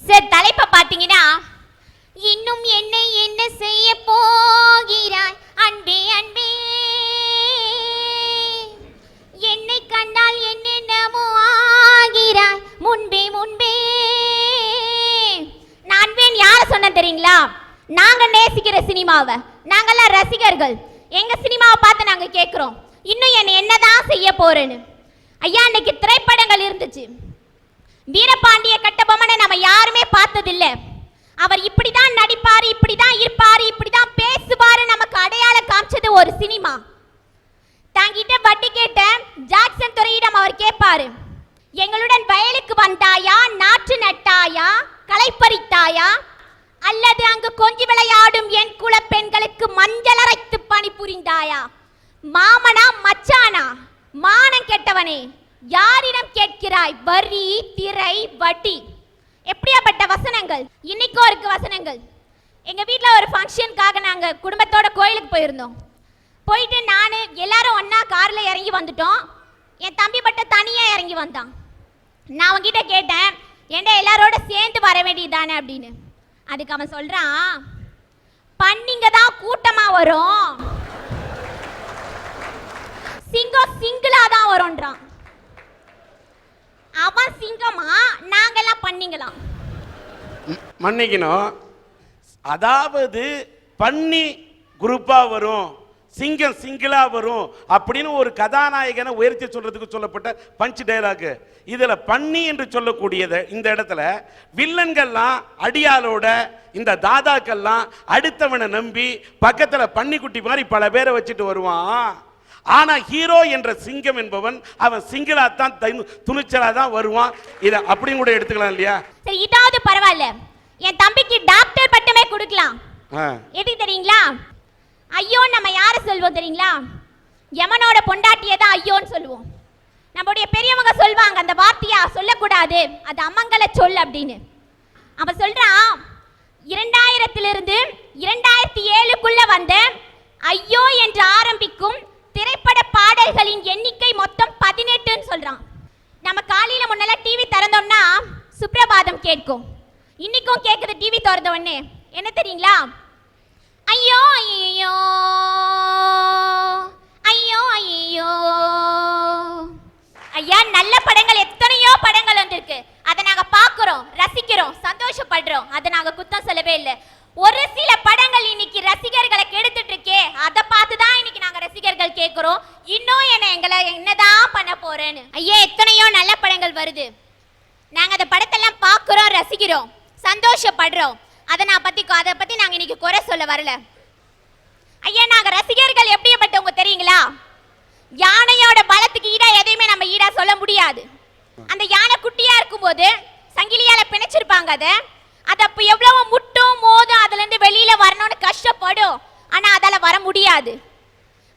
Sir தலைப்பை பார்த்தீங்கன்னா, இன்னும் என்னை என்ன செய்ய போகிறாய் அன்பே அன்பே, என்னை கண்டால் என்னென்னமோ ஆகிறாய் முன்பே முன்பே. நான் வேன் யார சொன்ன தெரியுங்களா? நாங்க நேசிக்கிற சினிமாவை, நாங்கெல்லாம் ரசிகர்கள், எங்க சினிமாவை பார்த்து நாங்க கேட்கிறோம் இன்னும் என்னதான் செய்ய போறேன்னு. ஐயா, இன்னைக்கு திரைப்படங்கள் இருந்துச்சு. வீரபாண்டிய கட்டபொம்மனை நம்ம யாருமே பார்த்ததில்லை. அவர் இப்படிதான் நடிப்பாரு, இப்படிதான் இருப்பாரு, இப்படிதான் பேசுவாரு, நமக்கு அடையாளம் காமிச்சது ஒரு சினிமா. தாங்கிட்ட வட்டி கேட்ட ஜாக்சன் துரையிடம் அவர் கேட்பாரு, எங்களுடன் வயலுக்கு வந்தாயா, நாற்று நட்டாயா, களை பறித்தாயா, அல்லது அங்கு கொஞ்சி விளையாடும் என் குல பெண்களுக்கு மஞ்சள் அரைத்து பணி புரிந்தாயா? மாமனா மச்சானா? மானம் கெட்டவனே, யாரிடம் கேட்கிறாய் வரி திரை வட்டி? எப்படியாப்பட்ட வசனங்கள்! இன்னைக்கும் இருக்கு வசனங்கள். எங்க வீட்டில் ஒரு ஃபங்க்ஷனுக்காக நாங்க குடும்பத்தோட கோயிலுக்கு போயிருந்தோம். போயிட்டு நான் எல்லாரும் ஒன்னா கார்ல இறங்கி வந்துட்டோம். என் தம்பி மட்டும் தனியா இறங்கி வந்தான். நான் அவன்கிட்ட கேட்டேன், ஏண்டா எல்லாரோட சேர்ந்து வர வேண்டியதானே அப்படின்னு. அதுக்கு அவன் சொல்றான், பண்ணிங்க தான் கூட்டமா வரும், சிங்கம் சிங்கிளா தான் வரும்ன்றான். அவன் சிங்கமா, நாங்கெல்லாம் பண்ணிங்களாம். மன்னிக்கணும், அதாவது பண்ணி குரூப்பா வரும், சிங்கம் சிங்கிளா வரும் அப்படின்னு ஒரு கதாநாயகனை உயர்த்தி சொல்றதுக்கு சொல்லப்பட்ட பஞ்ச் டைலாக். இதுல பண்ணி என்று சொல்லக்கூடியது இந்த இடத்துல வில்லன்கள்லாம் அடியாளோட, இந்த தாதாக்கள்லாம் அடுத்தவனை நம்பி பக்கத்துல பன்னிக்குட்டி மாதிரி பல பேரை வச்சுட்டு வருவான். ஆனா ஹீரோ என்ற சிங்கம் என்பவன் அவன் சிங்கிளா தான், துணிச்சலா தான் வருவான். இத அப்படியும் கூட எடுத்துக்கலாம் இல்லையா? சரி, இதாவது பரவாயில்ல, என் தம்பிக்கு டாக்டர் பட்டமே கொடுக்கலாம். எதுக்கு தெரியுங்களா? ஐயோ நம்ம யார சொல்வோம் தெரியுங்களா? யமனோட பொண்டாட்டியை தான் ஐயோன்னு சொல்லுவோம். நம்முடைய பெரியவங்க சொல்வாங்க, அந்த வார்த்தையா சொல்லக்கூடாது, அது அம்மங்கல சொல் அப்படின்னு. அவன் சொல்றான், 2000 2007 வந்த ஐயோ என்று ஆரம்பிக்கும் திரைப்பட பாடல்களின் எண்ணிக்கை மொத்தம் 18 சொல்றான். நம்ம காலையில முன்னெல்லாம் டிவி திறந்தோம்னா சுப்ரபாதம் கேட்கும். இன்னைக்கும் கேட்குது டிவி திறந்த உடனே. என்ன தெரியுங்களா? ஐயோ ஐயோ ஐயோ ஐயோ. ஐயா, நல்ல படங்கள் எத்தனையோ படங்கள் வந்திருக்கு. அதை நாங்க பார்க்கிறோம், ரசிக்கிறோம், சந்தோஷப்படுறோம். அதை நாங்க குத்தம் சொல்லவே இல்லை. ஒரு சில படங்கள் இன்னைக்கு ரசிகர்களை கெடுத்துட்டு இருக்கே, அதை பார்த்து தான் இன்னைக்கு நாங்க ரசிகர்கள் கேட்கிறோம், இன்னும் எங்களை என்னதான் பண்ண போறேன்னு. ஐயா, எத்தனையோ நல்ல படங்கள் வருது. நாங்க அந்த படத்தெல்லாம் பார்க்கிறோம், ரசிக்கிறோம், சந்தோஷப்படுறோம். அதை பத்தி நாங்க இன்னைக்கு குறை சொல்ல வரல. ஐயா, நாங்க ரசிகர்கள் எப்படிப்பட்டவங்க தெரியுங்களா? யானையோட பலத்துக்கு ஈடா எதையுமே நம்ம ஈடா சொல்ல முடியாது. அந்த யானை குட்டியா இருக்கும்போது சங்கிலியால பிணைச்சிருப்பாங்க. அது அப்ப எவ்வளவு முட்டும் மோதும், அதுல இருந்து வெளியில வரணும்னு கஷ்டப்படும். ஆனா அதால வர முடியாது.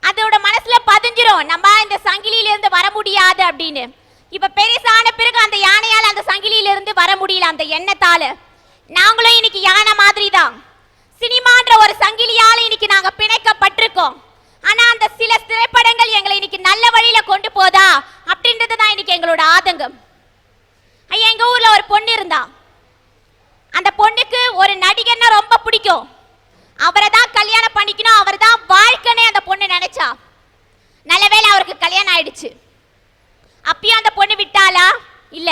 அதோட மனசுல பதிஞ்சிரும், நம்ம இந்த சங்கிலியில இருந்து வர முடியாது அப்படின்னு. இப்ப பெருசான பிறகு அந்த யானையால அந்த சங்கிலியில இருந்து வர முடியல, அந்த எண்ணத்தால. நாங்களும் இன்னைக்கு யானை மாதிரி தான். சினிமான்ற ஒரு சங்கிலியால இன்னைக்கு நாங்க பிணைக்கப்பட்டிருக்கோம். ஆனா அந்த சில திரைப்படங்கள் எங்களை இன்னைக்கு நல்ல வழியில கொண்டு போதா அப்படின்றது தான் இன்னைக்கு எங்களோட ஆதங்கம். ஐயா, எங்க ஊர்ல ஒரு பொண்ணு இருந்தா. அந்த பொண்ணுக்கு ஒரு நடிகர்னா ரொம்ப பிடிக்கும். அவரை தான் கல்யாணம் பண்ணிக்கணும், அவர் தான் வாழ்க்கைனே அந்த பொண்ணு நினைச்சா. நல்லவேளை அவருக்கு கல்யாணம் ஆயிடுச்சு. அப்பயும் அந்த பொண்ணு விட்டாளா? இல்ல,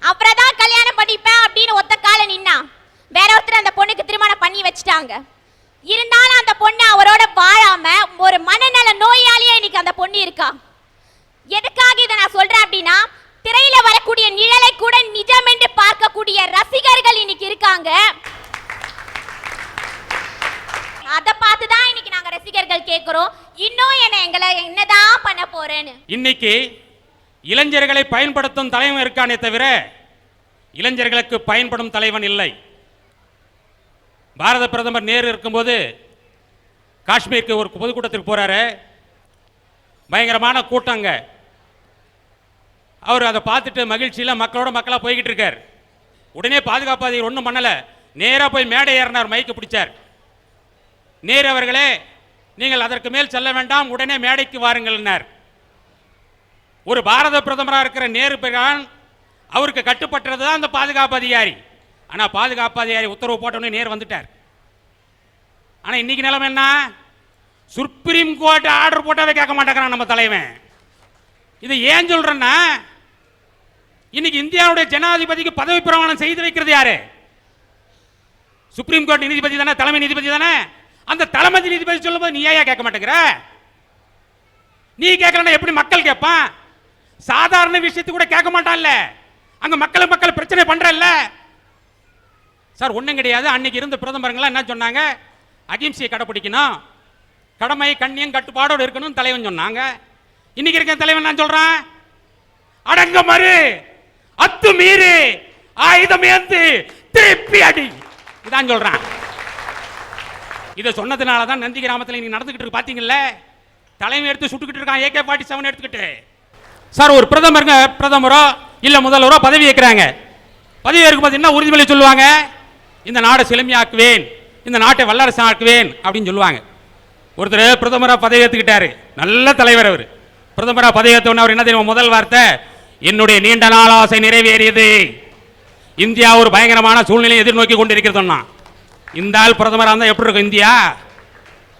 அவரை தான் கல்யாணம் பண்ணிப்பேன் அப்படின்னு ஒத்த கால நின்னா. வேற ஒருத்தர் அந்த பொண்ணுக்கு திருமணம் பண்ணி வச்சுட்டாங்க. இருந்தாலும் அந்த பொண்ணு அவரோட வாழாம ஒரு மனநல நோயாளியா இன்னைக்கு அந்த பொண்ணு இருக்கா. எதுக்காக இதை நான் சொல்றேன் அப்படின்னா, திரையில வரக்கூடிய நிழலை கூட நிஜம் என்று பார்க்கக்கூடிய ரசிகர்கள் இன்னைக்கு இருக்காங்க. அதை பார்த்துதான் இன்னைக்கு நாங்க ரசிகர்கள் கேட்கிறோம், இன்னும் எங்களை என்னதான் பண்ண போறேன்னு. இன்னைக்கு இளைஞர்களை பயன்படுத்தும் தலைவன் இருக்கானே தவிர இளைஞர்களுக்கு பயன்படும் தலைவன் இல்லை. பாரத பிரதமர் நேரு இருக்கும்போது காஷ்மீருக்கு ஒரு பொதுக்கூட்டத்திற்கு போறாரு. பயங்கரமான கூட்டங்க. அவர் அதை பார்த்துட்டு மகிழ்ச்சியில் மக்களோட மக்களாக போய்கிட்டு இருக்கார். உடனே பாதுகாப்பு அதிகாரி ஒன்றும் பண்ணலை, நேராக போய் மேடை ஏறினார், மைக்கு பிடிச்சார். நேரு அவர்களே, நீங்கள் அதற்கு மேல் செல்ல வேண்டாம், உடனே மேடைக்கு வாருங்கள்னார். ஒரு பாரத பிரதமராக இருக்கிற நேரு பிரான் அவருக்கு கட்டுப்பட்டது தான் அந்த பாதுகாப்பு அதிகாரி. ஆனா பாதுகாப்பு அதிகாரி உத்தரவு போட்டோன்னே நேர் வந்துட்டார். ஆனா இன்னைக்கு நிலைமை என்ன? சுப்ரீம் கோர்ட் ஆர்டர் போட்டாவே கேட்க மாட்டேங்கிறான் நம்ம தலைவன். இது ஏன் சொல்றேன்னா, இன்னைக்கு இந்தியாவுடைய ஜனாதிபதிக்கு பதவி பிரமாணம் செய்து வைக்கிறது யாரு? சுப்ரீம் கோர்ட் நீதிபதி தானே, தலைமை நீதிபதி தானே. அந்த தலைமை நீதிபதி சொல்லும்போது நீ ஏன் கேட்க மாட்டேங்கிற? நீ கேட்கலன்னா எப்படி மக்கள் கேட்பான்? சாதாரண விஷயத்துக்கு கூட கேட்க மாட்டான்ல, அங்க மக்கள் பிரச்சனை பண்றல்ல சார். ஒண்ணும் கிடையாது. அன்னைக்கு இருந்த பிரதமர்கள் என்ன சொன்னாங்க? அகிம்சையை கடைபிடிக்கணும், கடமை கண்ணியம் கட்டுப்பாடோடு இருக்கணும் தலைவன் சொன்னாங்க. இன்னைக்கு இருக்க தலைவன் நான் சொல்றான், அடங்க மறு, அத்து மீறி, ஆயுதம் ஏந்து திருப்பி அடி, இதான் சொல்றான். இதை சொன்னதுனால தான் நந்தி கிராமத்தில் நீங்க நடந்துகிட்டு இருக்கு பாத்தீங்கல்ல, தலைமை எடுத்து சுட்டுக்கிட்டு இருக்கான் AK-47 எடுத்துக்கிட்டு. சார் ஒரு பிரதமரோ இல்ல முதல்வரோ பதவி ஏற்கிறாங்க. பதவி ஏற்கும்போது என்ன உறுதிமொழி சொல்லுவாங்க? இந்த நாடை செழுமையாக்குவேன், இந்த நாட்டை வல்லரசு ஆக்குவேன் அப்படின்னு சொல்லுவாங்க. ஒருத்தர் பிரதமராக பதவி ஏற்றுக்கிட்டாரு, நல்ல தலைவர் அவர். பிரதமராக பதவி ஏற்றவன அவர் என்ன தெரியுமா முதல் வார்த்தை? என்னுடைய நீண்ட நாள் ஆசை நிறைவேறியது, இந்தியா ஒரு பயங்கரமான சூழ்நிலையை எதிர்நோக்கி கொண்டிருக்கிறதுன்னா. இந்த ஆள் பிரதமராக இருந்தால் எப்படி இருக்கும் இந்தியா?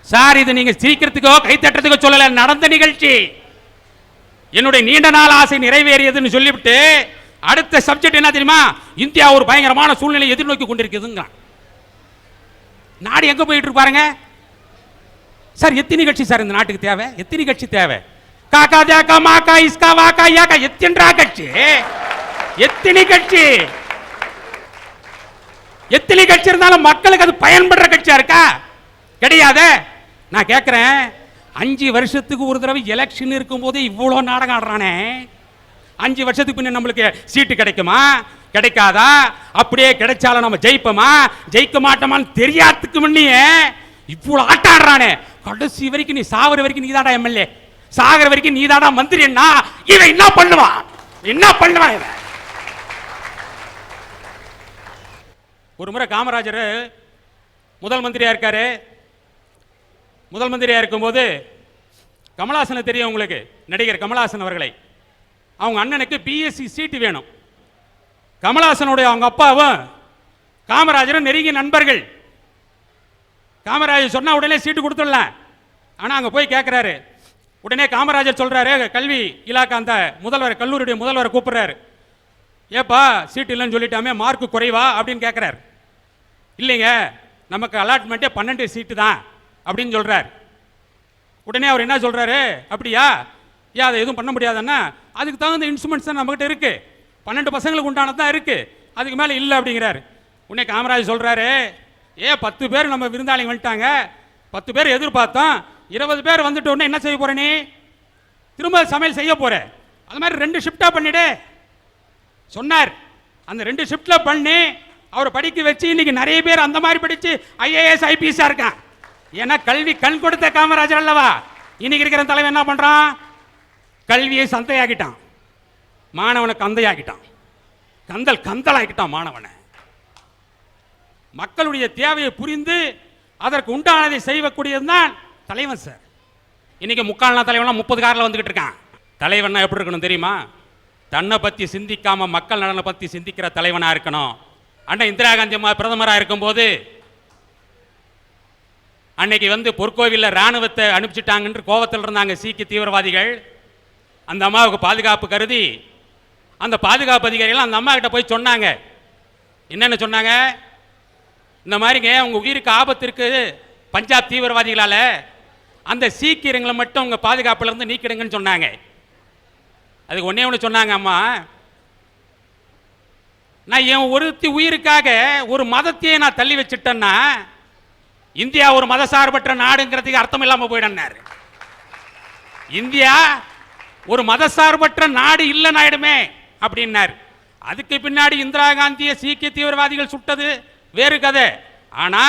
சார் இது நீங்க சீக்கிரத்துக்கோ கைத்தட்டுறதுக்கோ சொல்லல, நடந்த நிகழ்ச்சி. என்னுடைய நீண்ட நாள் ஆசை நிறைவேறியதுன்னு சொல்லிவிட்டு அடுத்த சப்ஜெக்ட் என்ன தெரியுமா? இந்தியா ஒரு பயங்கரமான சூழ்நிலையை எதிர்நோக்கி கொண்டிருக்குதுங்க. நாடு எங்க போயிட்டு இருப்பாருங்க சார்? எத்தனை கட்சி சார் இந்த நாட்டுக்கு தேவை? எத்தனை கட்சி தேவை? காக்கா தேக்கா மாக்கா இஸ்கா வாக்கா யாக்கா எத்தனை கட்சி? எத்தனை கட்சி? எத்தனை கட்சி இருந்தாலும் மக்களுக்கு அது பயன்படுற கட்சியா இருக்கா? கிடையாது. நான் கேட்கிறேன், 5 வருஷத்துக்கு ஒரு தடவை எலெக்ஷன் இருக்கும் போதே இவ்வளவு நாடகம் ஆடுறானே, 5 வருஷத்துக்கு பின்ன நம்மளுக்கு சீட்டு கிடைக்குமா கிடைக்காதா? அப்படியே கிடைச்சாலும் நம்ம ஜெயிப்போமா ஜெயிக்க மாட்டோமான்னு தெரியாததுக்கு முன்னையே இவ்வளவு ஆட்டாடுறானே. கடைசி வரைக்கும் நீ சாவர வரைக்கும் நீ தாடா MLA, சாகர வரைக்கும் நீ தாடா மந்திரின்னா இவன் என்ன பண்ணுவான்? என்ன பண்ணுவான் இவன்? ஒரு முறை காமராஜர் முதல் மந்திரியா இருக்காரு. முதல் மந்திரியா இருக்கும்போது கமலஹாசனை தெரியும் உங்களுக்கு, நடிகர் கமலஹாசன் அவர்களை. அவங்க அண்ணனுக்கு BSc சீட்டு வேணும். கமலஹாசனுடைய அவங்க அப்பாவும் காமராஜரும் நெருங்கிய நண்பர்கள். காமராஜர் சொன்னா உடனே சீட்டு கொடுத்துடலாம். ஆனா அங்க போய் கேட்கிறாரு. உடனே காமராஜர் சொல்றாரு, கல்வி இலாக்கா அந்த முதல்வர், கல்லூரியுடைய முதல்வரை கூப்பிடுறாரு. ஏப்பா சீட்டு இல்லைன்னு சொல்லிட்டாமே, மார்க் குறைவா அப்படின்னு கேட்கிறாரு. இல்லைங்க நமக்கு அலாட்மெண்ட்டே 12 சீட்டு தான் அப்படின்னு சொல்றாரு. உடனே அவர் என்ன சொல்றாரு, அப்படியா, ஏன் அதை எதுவும் பண்ண முடியாதுன்னா, அதுக்கு தகுந்த இன்ஸ்ட்ருமெண்ட்ஸ் தான் நம்மகிட்ட இருக்கு, 12 பசங்களுக்கு உண்டானது தான் இருக்கு, அதுக்கு மேலே இல்லை அப்படிங்கிறாரு. உடனே காமராஜ் சொல்றாரு, 10 பேர் நம்ம விருந்தாளிங்க வந்துட்டாங்க, 10 பேர் எதிர்பார்த்தோம், 20 பேர் வந்துட்டு உடனே என்ன செய்ய போற? நீ திரும்ப சமையல் செய்ய போற, அது மாதிரி 2 ஷிஃப்டா பண்ணிடு சொன்னார். அந்த 2 ஷிஃப்ட்ல பண்ணி அவரை படிக்க வச்சு இன்னைக்கு நிறைய பேர் அந்த மாதிரி படிச்சு IAS IPS இருக்கான். ஏன்னா கல்வி கண் கொடுத்த காமராஜர் அல்லவா. இன்னைக்கு இருக்கிற தலைவன் என்ன பண்றான்? கல்வியை சந்தையாக்கிட்டான், மாணவனை கந்தையாக்கிட்டான், கந்தலாக்கிட்டான் மாணவனை. மக்களுடைய தேவையை புரிந்து அதற்கு உண்டானதை செய்யக்கூடியதுதான் தலைவன் சார். இன்னைக்கு முக்கால் நாள் தலைவனா 30 காரில் வந்துகிட்டு இருக்கான். தலைவனா எப்படி இருக்கணும் தெரியுமா? தன்னை பத்தி சிந்திக்காம மக்கள் நலனை பத்தி சிந்திக்கிற தலைவனா இருக்கணும். அண்ணன் இந்திரா காந்தி அம்மா பிரதமராக இருக்கும்போது அன்னைக்கு பொற்கோவிலில் ராணுவத்தை அனுப்பிச்சிட்டாங்கன்னு கோவத்தில் இருந்தாங்க சீக்கிய தீவிரவாதிகள். அந்த அம்மாவுக்கு பாதுகாப்பு கருதி அந்த பாதுகாப்பு அதிகாரிகள் அந்த அம்மா கிட்ட போய் சொன்னாங்க. என்னென்ன சொன்னாங்க? இந்த மாதிரிங்க உங்க உயிருக்கு ஆபத்து இருக்கு பஞ்சாப் தீவிரவாதிகளால, அந்த சீக்கியங்களை மட்டும் உங்க பாதுகாப்புல இருந்து நீக்கிடுங்கன்னு சொன்னாங்க. அதுக்கு ஒன்னே ஒன்று சொன்னாங்க, அம்மா நான் என் ஒருத்தி உயிருக்காக ஒரு மதத்தையே நான் தள்ளி வச்சுட்டேன்னா இந்தியா ஒரு மதசார்பற்ற நாடுங்கிறதுக்கு அர்த்தம் இல்லாம போயிடனாரு. இந்தியா ஒரு மதசார்பற்ற நாடு இல்லைன்னு ஆயிடுமே அப்படின்னாரு. அதுக்கு பின்னாடி இந்திரா காந்தியை சீக்கிய தீவிரவாதிகள் சுட்டது வேறு கதை. ஆனா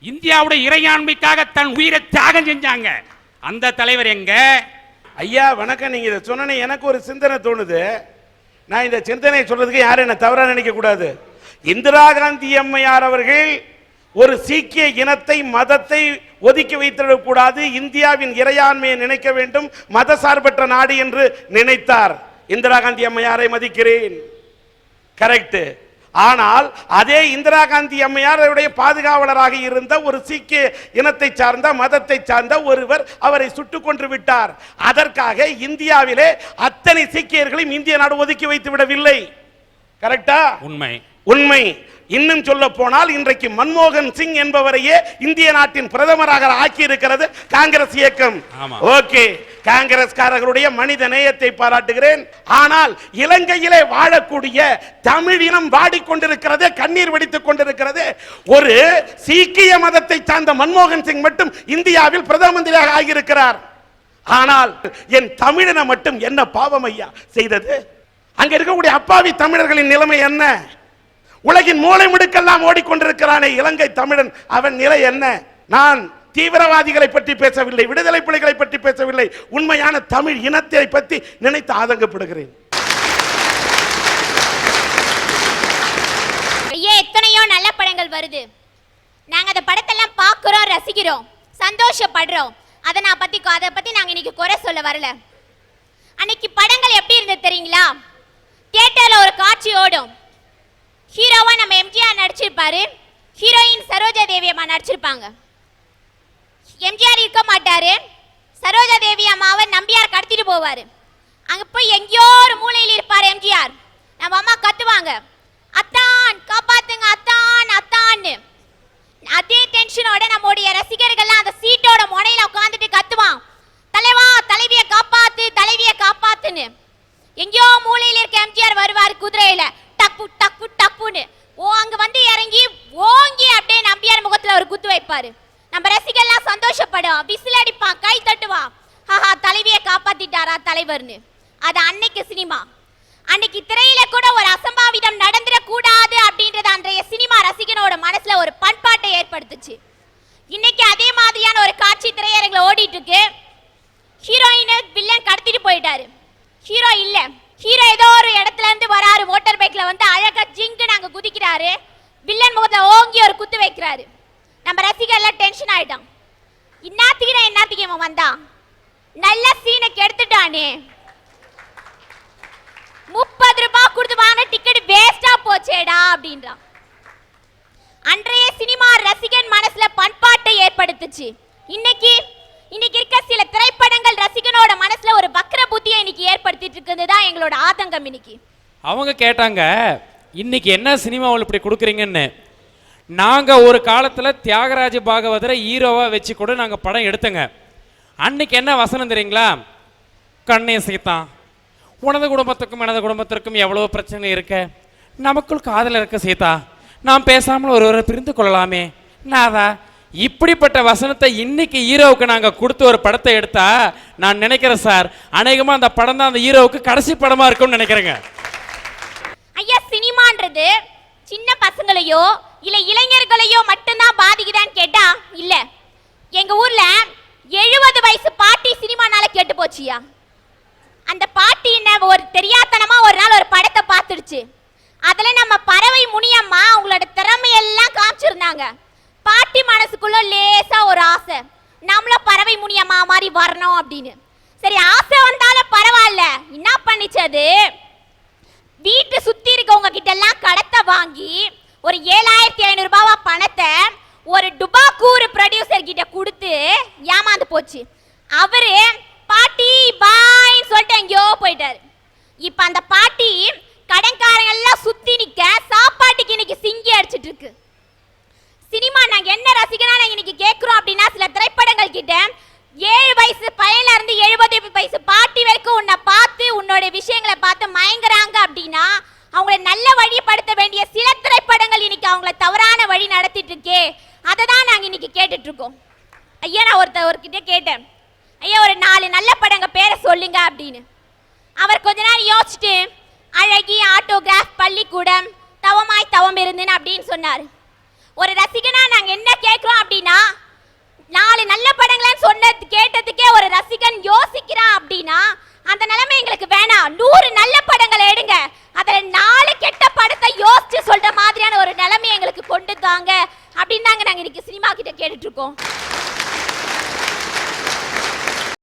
இந்தியாவுடைய இறையாண்மைக்காக தன் உயிரை தியாகம் செஞ்சாங்க. அந்த தலைவர் எங்க? ஐயா வணக்கம். நீங்க இதை சொன்ன எனக்கு ஒரு சிந்தனை தோணுது. நான் இந்த சிந்தனை சொல்றதுக்கு யாரும் என்ன தவறா நினைக்க கூடாது. இந்திரா காந்தி அம்மையார் அவர்கள் ஒரு சீக்கிய இனத்தை மதத்தை ஒதுக்கி வைத்திடக்கூடாது, இந்தியாவின் இறையாண்மையை நினைக்க வேண்டும், மத சார்பற்ற நாடு என்று நினைத்தார். இந்திரா காந்தி அம்மையாரை மதிக்கிறேன், கரெக்ட். ஆனால் அதே இந்திரா காந்தி அம்மையாருடைய பாதுகாவலராக இருந்த ஒரு சீக்கிய இனத்தை சார்ந்த மதத்தை சார்ந்த ஒருவர் அவரை சுட்டுக் கொன்று விட்டார். அதற்காக இந்தியாவிலே அத்தனை சீக்கியர்களையும் இந்திய நாடு ஒதுக்கி வைத்து விடவில்லை. கரெக்டா? உண்மை. உண்மை. இன்னும் சொல்ல போனால் இன்றைக்கு மன்மோகன் சிங் என்பவரையே இந்திய நாட்டின் பிரதமராக ஆக்கி இருக்கிறது காங்கிரஸ் இயக்கம். ஓகே, காங்கிரஸ்காரர்களுடைய மனித நேயத்தை பாராட்டுகிறேன். ஆனால் இலங்கையிலே வாழக்கூடிய தமிழினம் வாடிக்கொண்டிருக்கிறது, கண்ணீர் வடித்துக் கொண்டிருக்கிறது. ஒரு சீக்கிய மதத்தை சார்ந்த மன்மோகன் சிங் மட்டும் இந்தியாவில் பிரதம மந்திரியாக ஆகியிருக்கிறார். ஆனால் என் தமிழினம் மட்டும் என்ன பாவம் ஐயா செய்தது? அங்க இருக்கக்கூடிய அப்பாவி தமிழர்களின் நிலைமை என்ன? உலகின் மூலை முடுக்கெல்லாம் ஓடிக்கொண்டிருக்கிறானே இலங்கை தமிழன், அவன் நிலை என்ன? நான் தீவிரவாதிகளை பற்றி பேசவில்லை, விடுதலை புலிகளை பற்றி பேசவில்லை, உண்மையான தமிழ் இனத்தை பற்றி நினைத்து ஆதங்கப்படுகிறேன். எத்தனையோ நல்ல படங்கள் வருது, நாங்க அந்த படத்தெல்லாம் பார்க்கிறோம், ரசிக்கிறோம், சந்தோஷப்படுறோம். அதை பத்தி நாங்க இன்னைக்கு குறை சொல்ல வரல. அன்னைக்கு படங்கள் எப்படி இருந்தது தெரியுங்களா? தியேட்டர்ல ஒரு காட்சி ஓடும், ஹீரோவா நம்ம எம்ஜிஆர் நடிச்சிருப்பாரு, ஹீரோயின் சரோஜா தேவி அம்மா நடிச்சிருப்பாங்க. எம்ஜிஆர் இருக்க மாட்டாரு, சரோஜா தேவி அம்மாவை நம்பியார் கடத்திட்டு போவாரு. அங்க போய் எங்கேயோ ஒரு மூலையில் இருப்பாரு எம்ஜிஆர். நம்ம அம்மா கத்துவாங்க, அத்தான் காப்பாத்துங்க அத்தான் அத்தான்னு. அதே டென்ஷனோட நம்முடைய ரசிகர்கள்லாம் அந்த சீட்டோட முனையில உட்காந்துட்டு கத்துவான், தலைவா தலைவியை காப்பாத்து தலைவியை காப்பாத்துன்னு. எங்கேயோ மூலையில் இருக்க எம்ஜிஆர் வருவார் குதிரையில, டப்பு டப்பு டப்புன்னு. அங்க வந்து இறங்கி ஓங்கி அப்படியே நம்பியார் முகத்துல ஒரு குத்து வைப்பாரு. நம்ம ரசிகர்லாம் சந்தோஷப்படும், விசில் அடிப்பான், கை தட்டுவான், ஹஹா தலைவியை காப்பாத்திட்டாரா தலைவர்னு. அது அன்னைக்கு சினிமா. அன்னைக்கு திரையில கூட ஒரு அசம்பாவிதம் நடந்துட கூடாது அப்படின்றது அன்றைய சினிமா ரசிகனோட மனசுல ஒரு பண்பாட்டை ஏற்படுத்துச்சு. இன்னைக்கு அதே மாதிரியான ஒரு காட்சி திரையரங்குல ஓடிட்டு இருக்கு. ஹீரோயினை வில்லன் கடத்திட்டு போயிட்டாரு, ஹீரோ இல்ல. ஹீரோ ஏதோ ஒரு இடத்துல இருந்து வராரு, மோட்டார் பைக்ல வந்து அழகா ஜிங்கு நாங்க குதிக்கிறாரு, வில்லன் முகத்துல ஓங்கி ஒரு குத்து வைக்கிறாரு. நம்ம ரசிகர் எல்லாம் டென்ஷன் ஆயிட்டான், என்னத்துக்கு இவன் வந்தான், நல்ல சீனை கெடுத்துட்டானே, 30 ரூபாய் கொடுத்து வாங்கின டிக்கெட் வேஸ்டா போச்சேடா அப்படின்றான். அன்றைய சினிமா ரசிகன் மனசுல பண்பாட்டை ஏற்படுத்துச்சு. இன்னைக்கு இருக்க சில திரைப்படங்கள் ரசிகனோட மனசுல ஒரு வக்ர புத்தியை இன்னைக்கு ஏற்படுத்திட்டு இருக்குது தான் எங்களோட ஆதங்கம். இன்னைக்கு அவங்க கேட்டாங்க, இன்னைக்கு என்ன சினிமாவில் இப்படி கொடுக்குறீங்கன்னு. நாங்க ஒரு காலத்துல தியாகராஜ பாகவதரை ஹீரோவா வச்சு கூட நாங்க படம் எடுத்தங்க. அன்னைக்கு என்ன வசனம் தெரியுங்களா? கண்ணே சீதா, உனது குடும்பத்துக்கும் எனது குடும்பத்திற்கும் எவ்வளவு பிரச்சனை இருக்க, நமக்குள் காதல் இருக்க சீதா, நாம் பேசாமல் ஒருவரை பிரிந்து கொள்ளலாமே நாதா. இப்படிப்பட்ட வசனத்தை இன்னைக்கு ஹீரோவுக்கு நாங்க கொடுத்து ஒரு படத்தை எடுத்தா நான் நினைக்கிறேன் சார், அநேகமா அந்த படம் தான் அந்த ஹீரோவுக்கு கடைசி படமா இருக்கும்னு நினைக்கிறேங்க. ஐயா, சினிமான்றது சின்ன பசங்களையோ இல்ல இளைஞர்களையோ மட்டும்தான் பாதிக்குதான்னு கேட்டா இல்ல. எங்க ஊர்ல 70 வயசு பாட்டி சினிமானால கேட்டு போச்சியா. அந்த பாட்டி என்ன ஒரு தெரியாதனமா ஒரு நாள் ஒரு படத்தை பார்த்துடுச்சு. அதுல நம்ம பறவை முனியம்மா அவங்களோட திறமையெல்லாம் காமிச்சிருந்தாங்க. பாட்டி மனசுக்குள்ள லேசா ஒரு ஆசை, நம்மளும் பறவை முனியம்மா மாதிரி வரணும் அப்படின்னு. சரி, ஆசை வந்தாலும் பரவாயில்ல, என்ன பண்ணிச்சது, வீட்டு சுத்தி இருக்கவங்க கிட்ட எல்லாம் கடத்தை வாங்கி ஒரு 7500 ரூபாவா பணத்தை ஒரு டுபாக்கூர் ப்ரொடியூசர் கிட்ட கொடுத்து ஏமாந்து போச்சு. அவரு பாட்டி பாய்ன்னு சொல்லிட்டு எங்கேயோ போயிட்டாரு. இப்ப அந்த பாட்டி கடன்காரங்க எல்லாம் சுத்தி நிக்க சாப்பாட்டுக்கு இன்னைக்கு சிங்கி அடிச்சிட்டு இருக்கு. சினிமா நாங்க என்ன ரசிகனா நாங்க இன்னைக்கு கேட்கிறோம் அப்படின்னா, சில திரைப்படங்கள் கிட்ட 7 வயசு பையன்ல இருந்து 70 வயசு பாட்டி வரைக்கும் உன்னை பார்த்து உன்னோட விஷயங்களை பார்த்து மயங்குறாங்க அப்படின்னா அவங்களை நல்ல வழிப்படுத்த வேண்டிய சில திரைப்படங்கள் இன்னைக்கு அவங்கள தவறான வழி நடத்திட்டு இருக்கே, அதை தான் நாங்க இன்னைக்கு கேட்டுட்டு இருக்கோம். ஐயா, நான் ஒருத்தவர்கிட்ட கேட்டேன், ஐயா ஒரு 4 நல்ல படங்க பேரை சொல்லுங்க அப்படின்னு. அவர் கொஞ்ச நேரம் யோசிச்சுட்டு அழகி, ஆட்டோகிராஃப், பள்ளிக்கூடம், தவமாய் தவம் இருந்துன்னு அப்படின்னு சொன்னாரு. ஒரு ரசிகனா நாங்க என்ன கேட்கிறோம் அப்படின்னா, 4 நல்ல படங்கள்னு சொன்னது கேட்டதுக்கே ஒரு ரசிகன் யோசிக்கிறான் அப்படின்னா அந்த நிலைமை எங்களுக்கு வேணாம். 100 நல்ல படங்களை எடுங்க, அதுல 4 கெட்ட படத்தை யோசிச்சு சொல்ற மாதிரியான ஒரு நிலைமை எங்களுக்கு கொண்டு தாங்க அப்படின்னு தாங்க நாங்க இன்னைக்கு சினிமா கிட்ட கேட்டுட்டு இருக்கோம்.